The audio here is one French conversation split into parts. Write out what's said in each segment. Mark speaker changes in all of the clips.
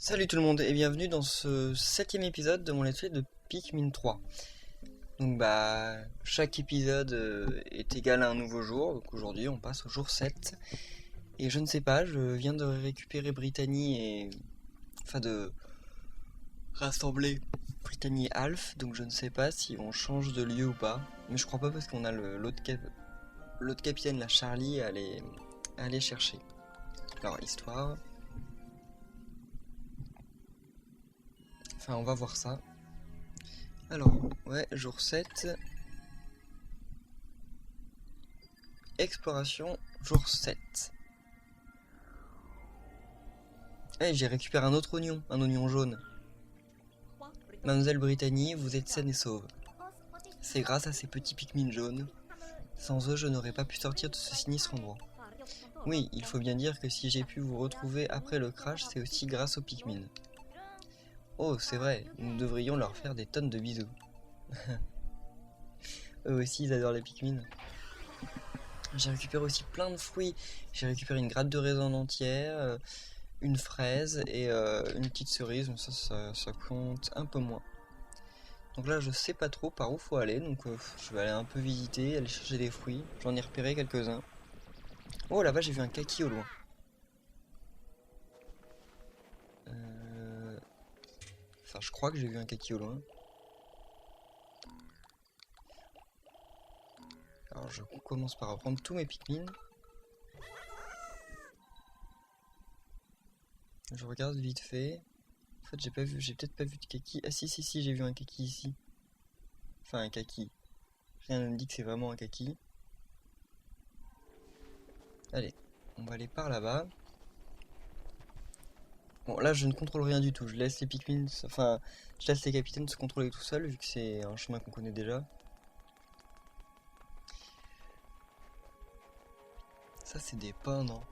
Speaker 1: Salut tout le monde et bienvenue dans ce 7ème épisode de mon let's play de Pikmin 3. Donc chaque épisode est égal à un nouveau jour, donc aujourd'hui on passe au jour 7. Et je ne sais pas, je viens de récupérer Brittany et... enfin de rassembler Brittany et Alf, donc je ne sais pas si on change de lieu ou pas. Mais je crois pas parce qu'on a l'autre capitaine, la Charlie, à aller chercher. Alors histoire... Enfin on va voir ça. Alors, ouais, jour 7. Exploration, jour 7. Eh, j'ai récupéré un autre oignon, un oignon jaune. Mademoiselle Brittany, vous êtes saine et sauve. C'est grâce à ces petits Pikmin jaunes. Sans eux, je n'aurais pas pu sortir de ce sinistre endroit. Oui, il faut bien dire que si j'ai pu vous retrouver après le crash, c'est aussi grâce aux Pikmin. Oh, c'est vrai, nous devrions leur faire des tonnes de bisous. Eux aussi, ils adorent les Pikmin. J'ai récupéré aussi plein de fruits. J'ai récupéré une grappe de raisin entière, une fraise et une petite cerise, mais ça compte un peu moins. Donc là je sais pas trop par où faut aller, donc je vais aller un peu visiter, aller chercher des fruits. J'en ai repéré quelques-uns. Oh là-bas j'ai vu un kaki au loin. Enfin je crois que j'ai vu un kaki au loin. Alors je commence par reprendre tous mes Pikmin. Je regarde vite fait. En fait j'ai peut-être pas vu de kaki. Ah si j'ai vu un kaki ici. Enfin un kaki. Rien ne me dit que c'est vraiment un kaki. Allez, on va aller par là-bas. Bon, là je ne contrôle rien du tout. Je laisse les Pikmin, enfin, je laisse les capitaines se contrôler tout seuls, vu que c'est un chemin qu'on connaît déjà. Ça, c'est des pins, non?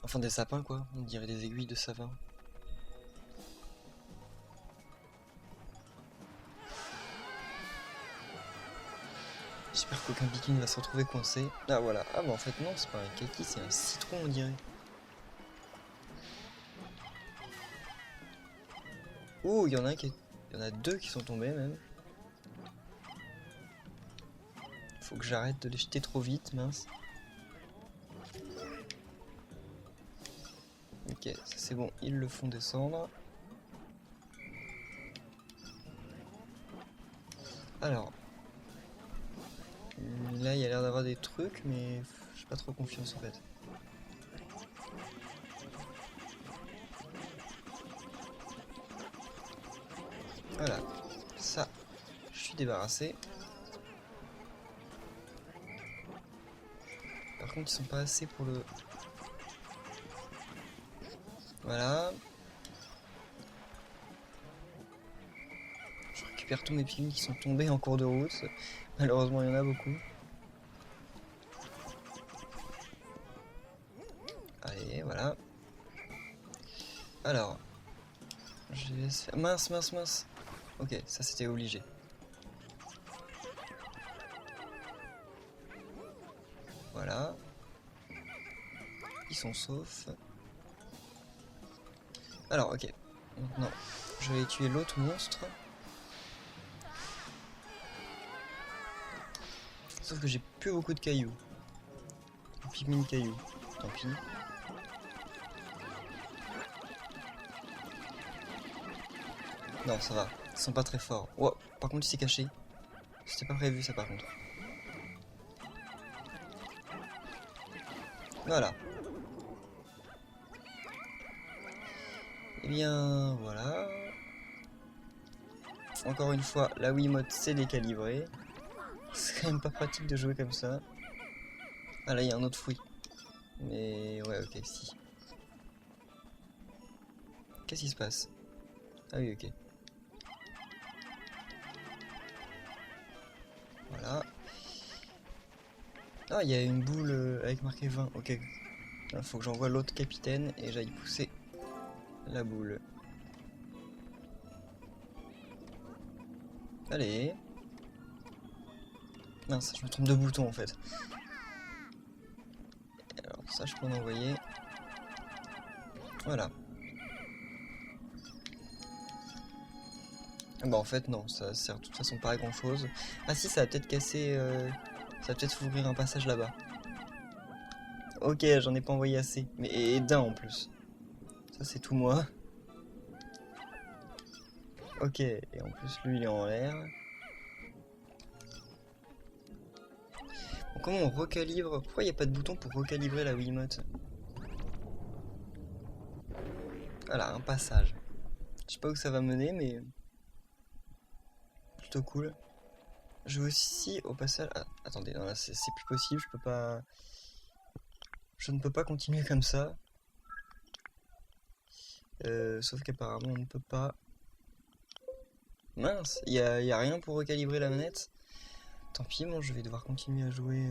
Speaker 1: Enfin, des sapins, quoi. On dirait des aiguilles de sapin. J'espère qu'aucun Pikmin va se retrouver coincé. Ah, voilà. Ah, bah en fait, non, c'est pas un kaki, c'est un citron, on dirait. Ouh, il y en a deux qui sont tombés, même. Faut que j'arrête de les jeter trop vite, mince. Ok, ça c'est bon, ils le font descendre. Alors, là il y a l'air d'avoir des trucs, mais j'ai pas trop confiance en fait. Voilà, ça, je suis débarrassé. Par contre, ils sont pas assez pour le... Voilà. Je récupère tous mes Pikmin qui sont tombés en cours de route. Malheureusement, il y en a beaucoup. Allez, voilà. Alors, je vais laisser... Mince. Ok, ça c'était obligé. Voilà. Ils sont saufs. Alors, ok. Maintenant, je vais tuer l'autre monstre. Sauf que j'ai plus beaucoup de cailloux. Pikmin cailloux. Tant pis. Non, ça va. Ils sont pas très forts. Oh, par contre, il s'est caché. C'était pas prévu ça par contre. Voilà. Et bien, voilà. Encore une fois, la Wiimote s'est décalibrée. C'est quand même pas pratique de jouer comme ça. Ah là, il y a un autre fruit. Mais ouais, ok, si. Qu'est-ce qui se passe? Ah oui, ok. Voilà. Ah, il y a une boule avec marqué 20. Ok. Il faut que j'envoie l'autre capitaine et j'aille pousser la boule. Allez. Mince, je me trompe de bouton en fait. Alors, Ça, je peux en envoyer. Voilà. Ah bah en fait non, ça sert de toute façon pas à grand chose. Ah si, ça va peut-être casser... Ça va peut-être ouvrir un passage là-bas. Ok, j'en ai pas envoyé assez. Mais et d'un en plus. Ça c'est tout moi. Ok, et en plus lui il est en l'air. Bon, comment on recalibre? Pourquoi il n'y a pas de bouton pour recalibrer la Wiimote? Voilà, un passage. Je sais pas où ça va mener, mais... plutôt cool. Je veux aussi au passage... Ah, attendez, non là c'est plus possible, je peux pas... Je ne peux pas continuer comme ça. Sauf qu'apparemment on ne peut pas... Mince, y a rien pour recalibrer la manette. Tant pis, moi je vais devoir continuer à jouer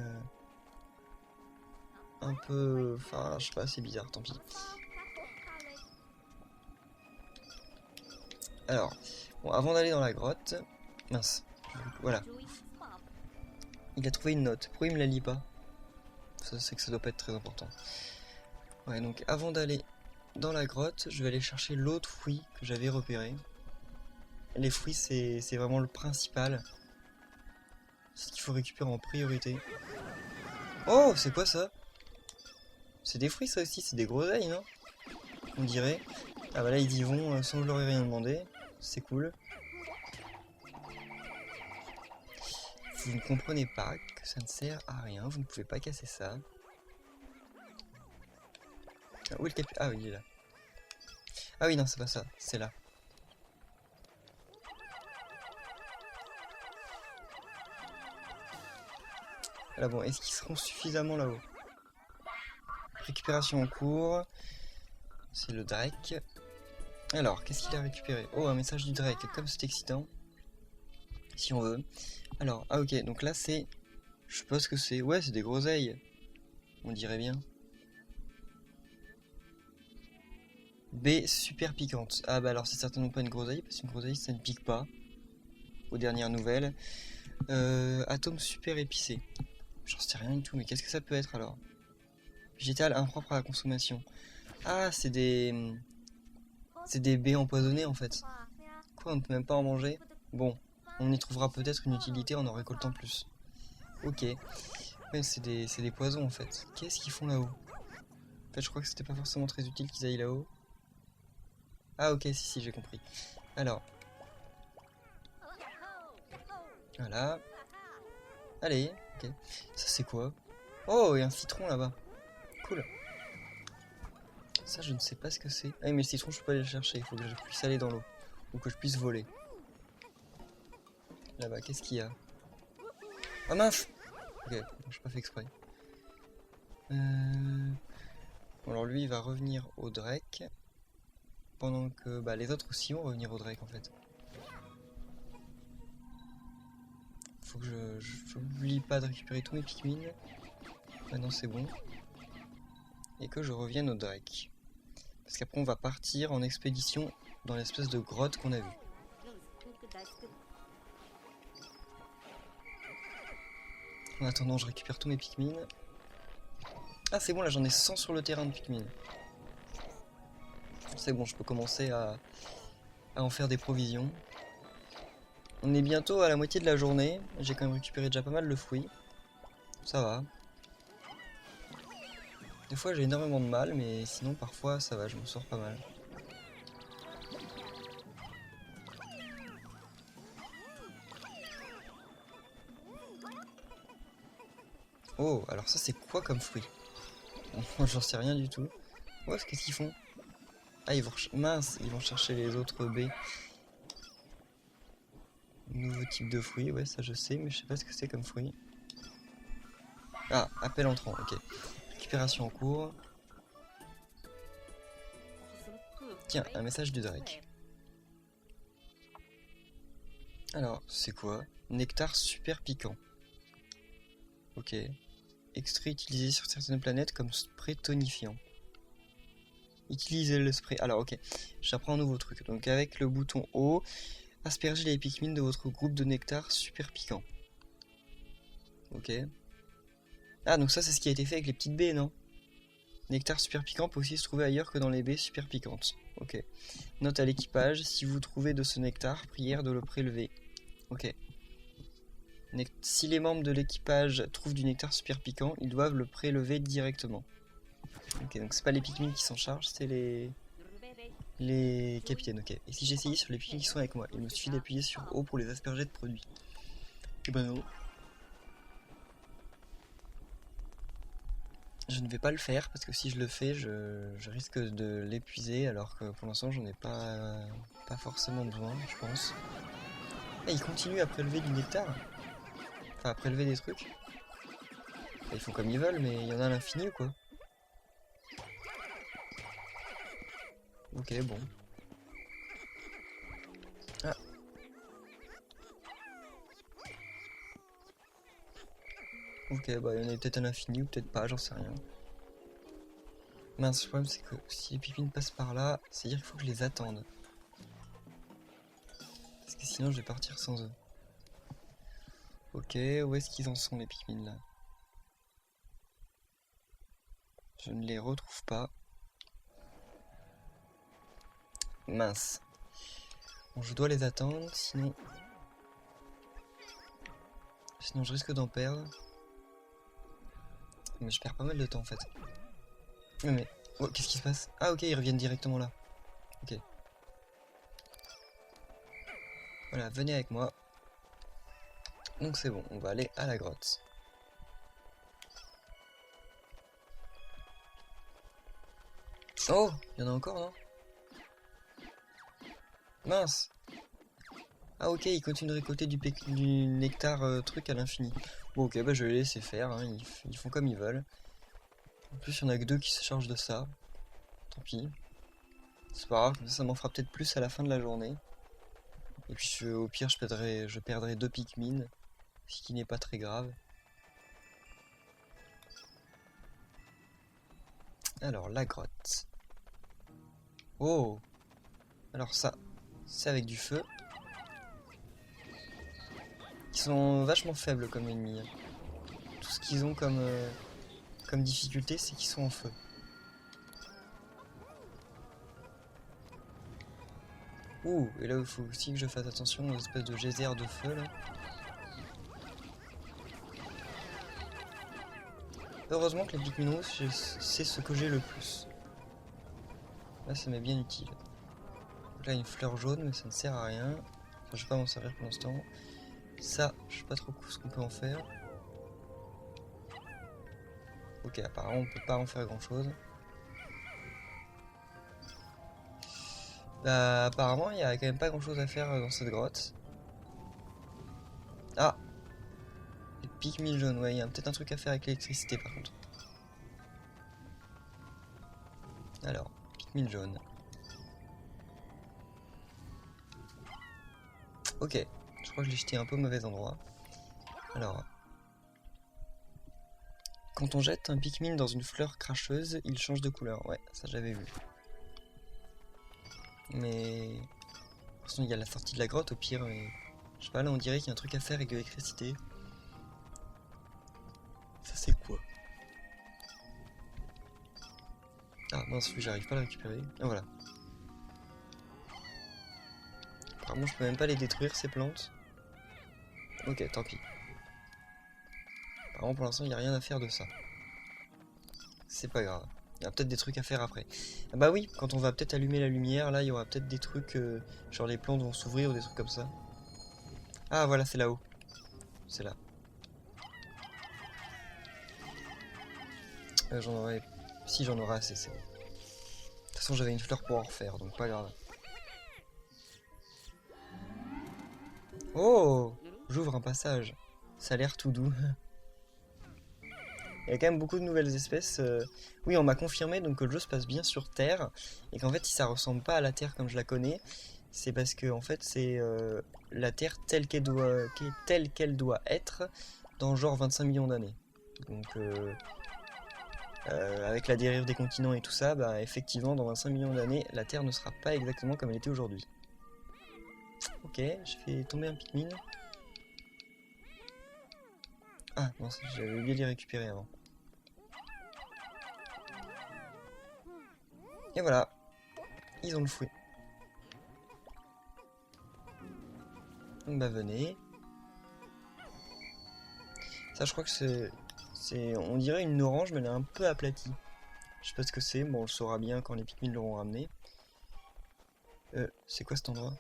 Speaker 1: un peu... Enfin, je sais pas, c'est bizarre, tant pis. Alors, bon, avant d'aller dans la grotte... Mince, voilà. Il a trouvé une note, pourquoi il me la lit pas? Ça, c'est que ça doit pas être très important. Ouais, donc avant d'aller dans la grotte, je vais aller chercher l'autre fruit que j'avais repéré. Les fruits, c'est vraiment le principal. C'est ce qu'il faut récupérer en priorité. Oh, c'est quoi ça? C'est des fruits ça aussi, c'est des groseilles, non? On dirait. Ah bah là, ils y vont sans que je leur ai rien demandé. C'est cool. Vous ne comprenez pas que ça ne sert à rien, vous ne pouvez pas casser ça. Ah, où est le capu... Ah oui, il est là. Ah oui, non, c'est pas ça, c'est là. Alors bon, est-ce qu'ils seront suffisamment là-haut? Récupération en cours. C'est le Drake. Alors, qu'est-ce qu'il a récupéré? Oh, un message du Drake, comme c'est excitant. Si on veut. Alors, ah ok, donc là c'est... Je sais pas ce que c'est. Ouais, c'est des groseilles. On dirait bien. B super piquante. Ah bah alors c'est certainement pas une groseille, parce qu'une groseille ça ne pique pas. Aux dernières nouvelles. Atome super épicé. J'en sais rien du tout, mais qu'est-ce que ça peut être alors? Végétal impropre à la consommation. Ah, c'est des... C'est des baies empoisonnées en fait. Quoi, on ne peut même pas en manger? Bon, on y trouvera peut-être une utilité en récoltant plus. Ok. Ouais, c'est des poisons en fait. Qu'est-ce qu'ils font là-haut? En fait, je crois que c'était pas forcément très utile qu'ils aillent là-haut. Ah ok, si, j'ai compris. Alors. Voilà. Allez, ok. Ça c'est quoi? Oh, il y a un citron là-bas. Cool. Ça, je ne sais pas ce que c'est. Ah mais le citron, je peux pas aller le chercher. Il faut que je puisse aller dans l'eau. Ou que je puisse voler. Là-bas, qu'est-ce qu'il y a? Ah mince! Ok, je n'ai pas fait exprès. Bon, alors lui, il va revenir au Drake. Pendant que bah, les autres aussi vont revenir au Drake en fait. Faut que je n'oublie pas de récupérer tous mes Pikmin. Maintenant c'est bon. Et que je revienne au Drake. Parce qu'après on va partir en expédition dans l'espèce de grotte qu'on a vue. En attendant, je récupère tous mes Pikmin. Ah c'est bon, là j'en ai 100 sur le terrain de Pikmin. C'est bon, je peux commencer à en faire des provisions. On est bientôt à la moitié de la journée. J'ai quand même récupéré déjà pas mal de fruits. Ça va. Des fois j'ai énormément de mal, mais sinon parfois ça va, je m'en sors pas mal. Oh, alors ça c'est quoi comme fruit? J'en sais rien du tout. Ouais, qu'est-ce qu'ils font? Ah, ils vont mince, ils vont chercher les autres baies. Nouveau type de fruit, ouais, ça je sais, mais je sais pas ce que c'est comme fruit. Ah, appel entrant, ok. Récupération en cours. Tiens, un message du Drake. Alors, c'est quoi? Nectar super piquant. Ok. Extrait utilisé sur certaines planètes comme spray tonifiant. Utilisez le spray. Alors, ok. J'apprends un nouveau truc. Donc, avec le bouton haut, aspergez les Pikmin de votre groupe de nectar super piquant. Ok. Ah, donc ça, c'est ce qui a été fait avec les petites baies, non? Nectar super piquant peut aussi se trouver ailleurs que dans les baies super piquantes. Ok. Note à l'équipage, si vous trouvez de ce nectar, prière de le prélever. Ok. Si les membres de l'équipage trouvent du nectar super piquant, ils doivent le prélever directement. Ok, donc c'est pas les Pikmin qui s'en chargent, c'est les capitaines, ok. Et si j'essayais sur les Pikmin qui sont avec moi, il me suffit d'appuyer sur O pour les asperger de produits. Et ben non. Je ne vais pas le faire parce que si je le fais, je risque de l'épuiser alors que pour l'instant j'en ai pas forcément besoin, je pense. Et ils continuent à prélever du nectar. Enfin, à prélever des trucs. Ils font comme ils veulent, mais il y en a à l'infini ou quoi? Ok, bon. Ah. Ok, bah il y en a peut-être à l'infini ou peut-être pas, j'en sais rien. Mince, le problème c'est que si les Pikmin passent par là, c'est-à-dire qu'il faut que je les attende. Parce que sinon je vais partir sans eux. Ok, où est-ce qu'ils en sont les Pikmin là? Je ne les retrouve pas. Mince. Bon, je dois les attendre, sinon je risque d'en perdre. Mais je perds pas mal de temps en fait. Mais... Oh, qu'est-ce qui se passe? Ah ok, ils reviennent directement là. Ok. Voilà, venez avec moi. Donc c'est bon, on va aller à la grotte. Oh, il y en a encore, non? Mince. Ah ok, ils continuent de récolter du nectar truc à l'infini. Bon ok, bah je vais les laisser faire, hein, ils font comme ils veulent. En plus, il y en a que deux qui se chargent de ça. Tant pis. C'est pas grave, ça m'en fera peut-être plus à la fin de la journée. Et puis au pire, je perdrai deux Pikmin, ce qui n'est pas très grave. Alors, la grotte. Oh! Alors ça, c'est avec du feu. Ils sont vachement faibles comme ennemis. Tout ce qu'ils ont comme difficulté, c'est qu'ils sont en feu. Ouh, et là il faut aussi que je fasse attention aux espèces de geysers de feu là. Heureusement que les Pikmin rouges, c'est ce que j'ai le plus. Là, ça m'est bien utile. Donc là, une fleur jaune, mais ça ne sert à rien. Enfin, je vais pas m'en servir pour l'instant. Ça, je sais pas trop ce qu'on peut en faire. Ok, apparemment, on peut pas en faire grand chose. Bah, apparemment, il y a quand même pas grand chose à faire dans cette grotte. Ah! Les Pikmin jaunes, ouais, il y a peut-être un truc à faire avec l'électricité par contre. Alors, Pikmin jaune. Ok, je crois que je l'ai jeté un peu au mauvais endroit. Alors, quand on jette un Pikmin dans une fleur cracheuse, il change de couleur. Ouais, ça j'avais vu. Mais... De toute façon, il y a la sortie de la grotte au pire. Et... Je sais pas, là on dirait qu'il y a un truc à faire avec l'électricité. Ça c'est quoi? Ah mince, j'arrive pas à le récupérer. Ah voilà. Apparemment je peux même pas les détruire ces plantes. Ok, tant pis. Apparemment pour l'instant il n'y a rien à faire de ça. C'est pas grave. Il y a peut-être des trucs à faire après. Ah bah oui, quand on va peut-être allumer la lumière, là il y aura peut-être des trucs, genre les plantes vont s'ouvrir ou des trucs comme ça. Ah voilà, c'est là-haut. C'est là. J'en aurai... Si j'en aurai assez, c'est bon. De toute façon j'avais une fleur pour en refaire, donc pas grave. Oh! J'ouvre un passage. Ça a l'air tout doux. Il y a quand même beaucoup de nouvelles espèces. Oui, on m'a confirmé donc que le jeu se passe bien sur Terre et qu'en fait, si ça ressemble pas à la Terre comme je la connais, c'est parce que en fait, c'est la Terre telle qu'elle doit être dans genre 25 millions d'années. Donc, avec la dérive des continents et tout ça, bah effectivement, dans 25 millions d'années, la Terre ne sera pas exactement comme elle était aujourd'hui. Ok, je fais tomber un Pikmin. Ah non, j'avais oublié de les récupérer avant. Et voilà, ils ont le fruit. Donc bah venez. Ça je crois que c'est... On dirait une orange mais elle est un peu aplatie. Je sais pas ce que c'est, bon on le saura bien quand les Pikmin l'auront ramené. C'est quoi cet endroit?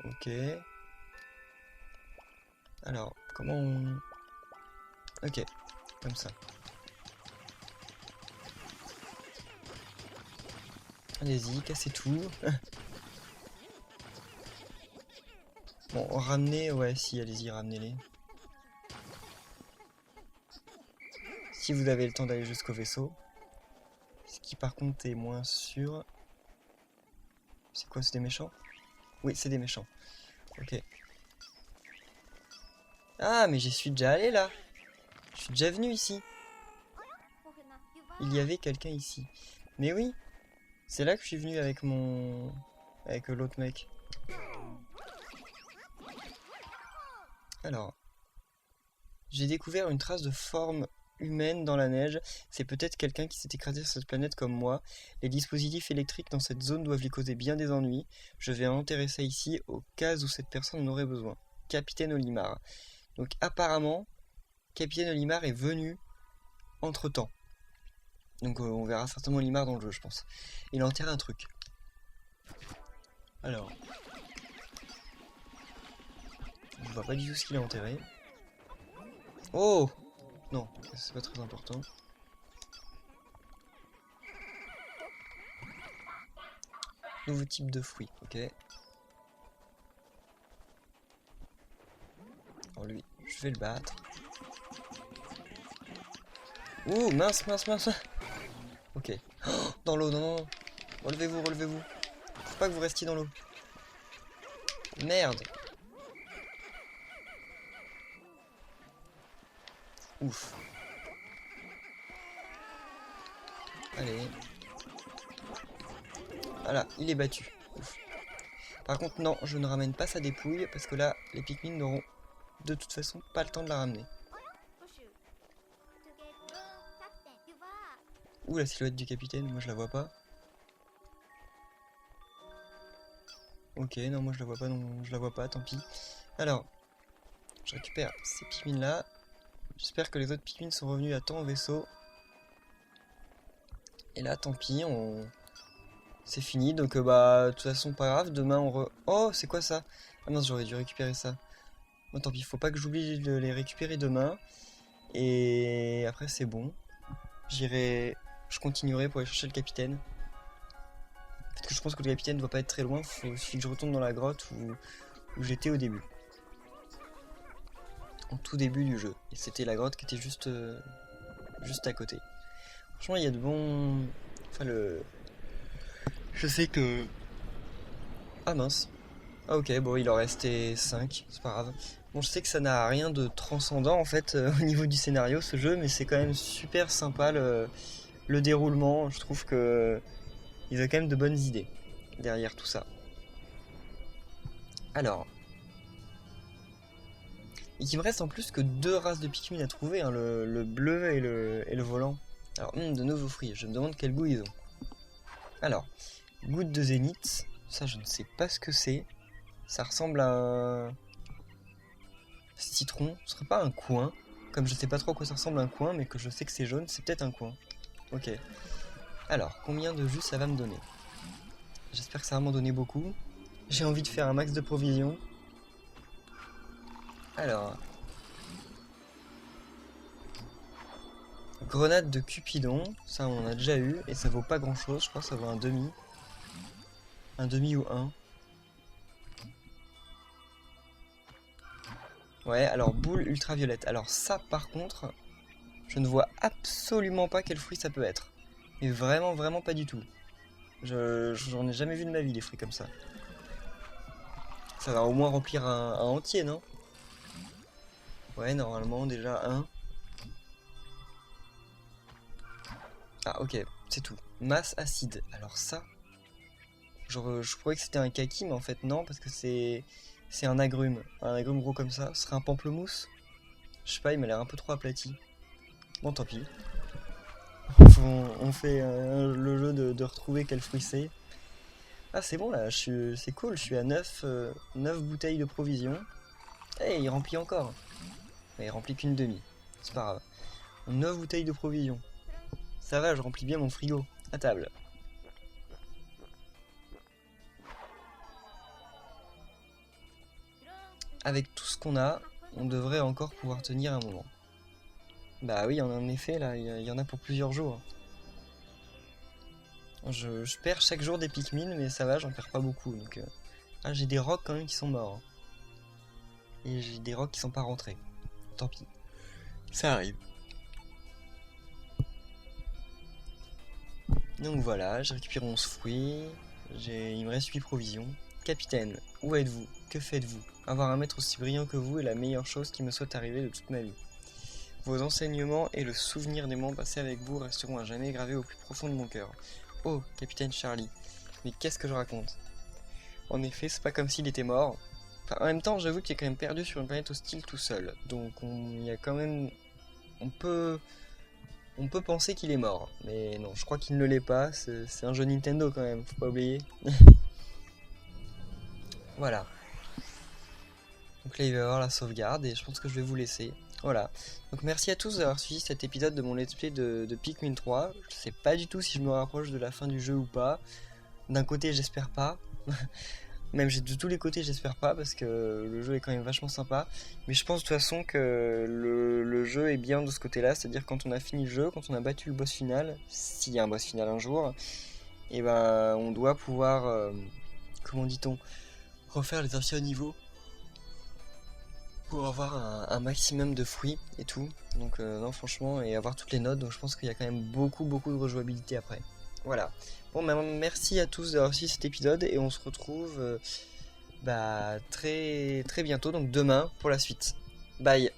Speaker 1: Ok. Alors, comment on... Ok, comme ça. Allez-y, cassez tout. Bon, ramenez, ouais, si, allez-y, ramenez-les. Si vous avez le temps d'aller jusqu'au vaisseau. Ce qui par contre est moins sûr. C'est quoi, c'est des méchants? Oui, c'est des méchants. Ok. Ah, mais j'y suis déjà allé là. Je suis déjà venu ici. Il y avait quelqu'un ici. Mais oui, c'est là que je suis venu avec mon... avec l'autre mec. Alors, j'ai découvert une trace de forme humaine dans la neige. C'est peut-être quelqu'un qui s'est écrasé sur cette planète comme moi. Les dispositifs électriques dans cette zone doivent lui causer bien des ennuis. Je vais enterrer ça ici au cas où cette personne en aurait besoin. Capitaine Olimar. Donc apparemment, Capitaine Olimar est venu entre-temps. Donc on verra certainement Olimar dans le jeu, je pense. Il a enterré un truc. Alors... je vois pas du tout ce qu'il a enterré. Oh! Non, c'est pas très important. Nouveau type de fruit, ok. Alors lui, je vais le battre. Ouh, mince, mince, mince. Ok. Oh, dans l'eau, non, non. Relevez-vous, relevez-vous. Faut pas que vous restiez dans l'eau. Merde. Ouf. Allez. Voilà, il est battu. Ouf. Par contre, non, je ne ramène pas sa dépouille parce que là, les Pikmin n'auront de toute façon pas le temps de la ramener. Ouh, la silhouette du capitaine, moi je la vois pas. Ok, non, moi je la vois pas, non, je la vois pas, tant pis. Alors, je récupère ces Pikmin là. J'espère que les autres Pikmin sont revenus à temps au vaisseau. Et là, tant pis, c'est fini, donc bah, de toute façon, pas grave, demain on Oh, c'est quoi ça? Ah mince, j'aurais dû récupérer ça. Bon, tant pis, faut pas que j'oublie de les récupérer demain. Et après, c'est bon. Je continuerai pour aller chercher le capitaine. Parce que je pense que le capitaine doit pas être très loin, il suffit que je retourne dans la grotte où j'étais au début. Au tout début du jeu. Et c'était la grotte qui était juste à côté. Franchement, il y a de bons... Enfin, je sais que... Ah mince. Ah ok, bon, il en restait 5, c'est pas grave. Bon, je sais que ça n'a rien de transcendant en fait au niveau du scénario ce jeu, mais c'est quand même super sympa le déroulement. Je trouve que ils ont quand même de bonnes idées derrière tout ça. Alors, et qu'il me reste en plus que 2 races de Pikmin à trouver, hein, le bleu et le volant. Alors, de nouveaux fruits, je me demande quel goût ils ont. Alors, goutte de zénith, ça je ne sais pas ce que c'est. Ça ressemble à un citron, ce serait pas un coin. Comme je sais pas trop à quoi ça ressemble un coin, mais que je sais que c'est jaune, c'est peut-être un coin. Ok. Alors, combien de jus ça va me donner? J'espère que ça va m'en donner beaucoup. J'ai envie de faire un max de provisions. Alors... grenade de Cupidon, ça on en a déjà eu, et ça vaut pas grand chose, je crois que ça vaut un demi. Un demi ou un. Ouais, alors boule ultraviolette. Alors ça par contre, je ne vois absolument pas quel fruit ça peut être. Mais vraiment, vraiment pas du tout. J'en ai jamais vu de ma vie des fruits comme ça. Ça va au moins remplir un entier, non? Ouais, normalement déjà un. Ah ok, c'est tout. Masse acide. Alors ça, je croyais que c'était un kaki, mais en fait non, parce que c'est un agrume. Un agrume gros comme ça. Ce serait un pamplemousse? Je sais pas, il m'a l'air un peu trop aplati. Bon, tant pis. On fait le jeu de retrouver quel fruit c'est. Ah c'est bon là, c'est cool, je suis à 9 bouteilles de provisions. Eh, il remplit encore. Mais il remplit qu'une demi, c'est pas grave. 9 bouteilles de provisions. Ça va, je remplis bien mon frigo. À table. Avec tout ce qu'on a, on devrait encore pouvoir tenir un moment. Bah oui, en effet, là, il y en a pour plusieurs jours. Je perds chaque jour des Pikmin, mais ça va, j'en perds pas beaucoup. Donc, ah, j'ai des rocs quand même qui sont morts. Et j'ai des rocs qui sont pas rentrés. Tant pis. Ça arrive. Donc voilà, j'ai récupéré 11 fruits. Il me reste 8 provisions. Capitaine, où êtes-vous? Que faites-vous? Avoir un maître aussi brillant que vous est la meilleure chose qui me soit arrivée de toute ma vie. Vos enseignements et le souvenir des moments passés avec vous resteront à jamais gravés au plus profond de mon cœur. Oh, capitaine Charlie, mais qu'est-ce que je raconte? En effet, c'est pas comme s'il était mort. Enfin, en même temps, j'avoue qu'il est quand même perdu sur une planète hostile tout seul. Donc il y a quand même... On peut penser qu'il est mort. Mais non, je crois qu'il ne l'est pas. C'est un jeu Nintendo quand même, faut pas oublier. Voilà. Donc là, il va y avoir la sauvegarde et je pense que je vais vous laisser. Voilà. Donc merci à tous d'avoir suivi cet épisode de mon let's play de Pikmin 3. Je sais pas du tout si je me rapproche de la fin du jeu ou pas. D'un côté, j'espère pas. Même de tous les côtés, j'espère pas parce que le jeu est quand même vachement sympa. Mais je pense de toute façon que le jeu est bien de ce côté-là. C'est-à-dire quand on a fini le jeu, quand on a battu le boss final, s'il y a un boss final un jour, et ben on doit pouvoir, comment dit-on, refaire les anciens niveaux pour avoir un maximum de fruits et tout. Donc non franchement, et avoir toutes les notes, donc je pense qu'il y a quand même beaucoup de rejouabilité après. Voilà. Bon bah, merci à tous d'avoir suivi cet épisode et on se retrouve très bientôt, donc demain pour la suite. Bye.